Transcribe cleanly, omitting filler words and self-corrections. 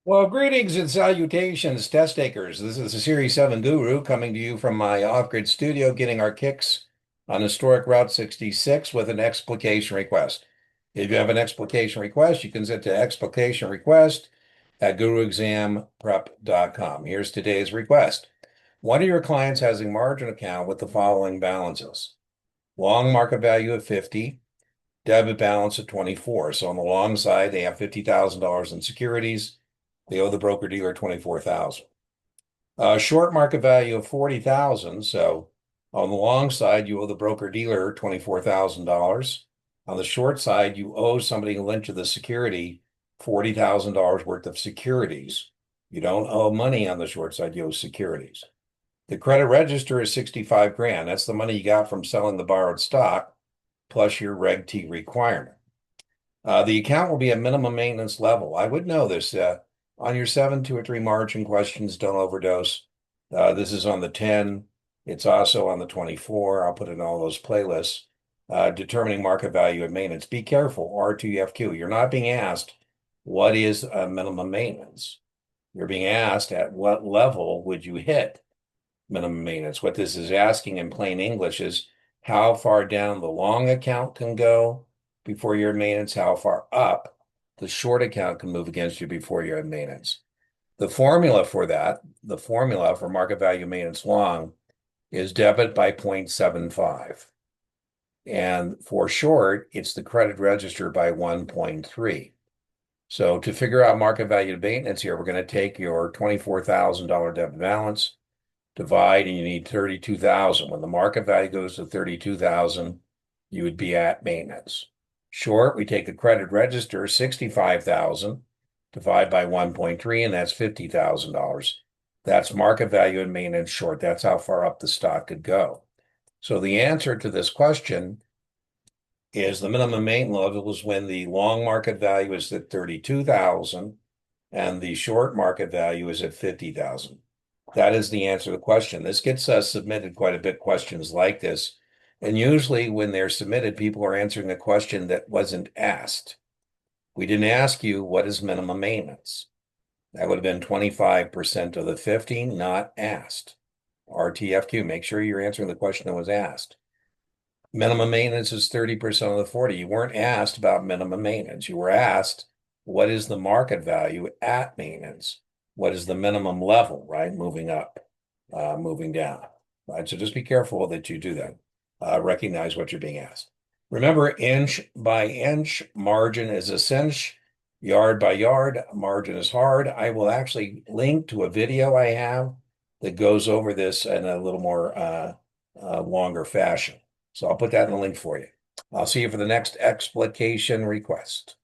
Well, greetings and salutations, test takers. This is the Series 7 Guru coming to you from my off-grid studio, getting our kicks on historic Route 66 with an explication request. If you have an explication request, you can send to explication request at guruexamprep.com. Here's today's request. One of your clients has a margin account with the following balances. Long market value of 50, debit balance of 24. So on the long side, they have $50,000 in securities. They owe the broker dealer 24,000. Short market value of 40,000. So on the long side, you owe the broker dealer $24,000. On the short side, you owe somebody who lent you the security $40,000 worth of securities. You don't owe money on the short side, you owe securities. The credit register is 65 grand. That's the money you got from selling the borrowed stock plus your Reg T requirement. The account will be a minimum maintenance level. I would know this. On your 7, 2, or 3 margin questions, don't overdose. This is on the 10. It's also on the 24. I'll put it in all those playlists. Determining market value and maintenance. Be careful, R2FQ. You're not being asked what is a minimum maintenance. You're being asked at what level would you hit minimum maintenance. What this is asking in plain English is how far down the long account can go before you're at maintenance, how far up the short account can move against you before you're at maintenance. The formula for that, the formula for market value maintenance long is debit by 0.75. And for short, it's the credit register by 1.3. So to figure out market value maintenance here, we're going to take your $24,000 debit balance, divide, and you need 32,000. When the market value goes to 32,000, you would be at maintenance. Short, we take the credit register, 65,000, divide by 1.3, and that's $50,000. That's market value and maintenance short. That's how far up the stock could go. So the answer to this question is the minimum maintenance level is when the long market value is at 32,000 and the short market value is at 50,000. That is the answer to the question. This gets submitted quite a bit, questions like this. And usually when they're submitted, people are answering a question that wasn't asked. We didn't ask you what is minimum maintenance. That would have been 25% of the 50, not asked. RTFQ, make sure you're answering the question that was asked. Minimum maintenance is 30% of the 40. You weren't asked about minimum maintenance. You were asked, what is the market value at maintenance? What is the minimum level, right? Moving up, moving down, right? So just be careful that you do that. Recognize what you're being asked. Remember, inch by inch, margin is a cinch, yard by yard, margin is hard. I will actually link to a video I have that goes over this in a little more longer fashion. So I'll put that in the link for you. I'll see you for the next explication request.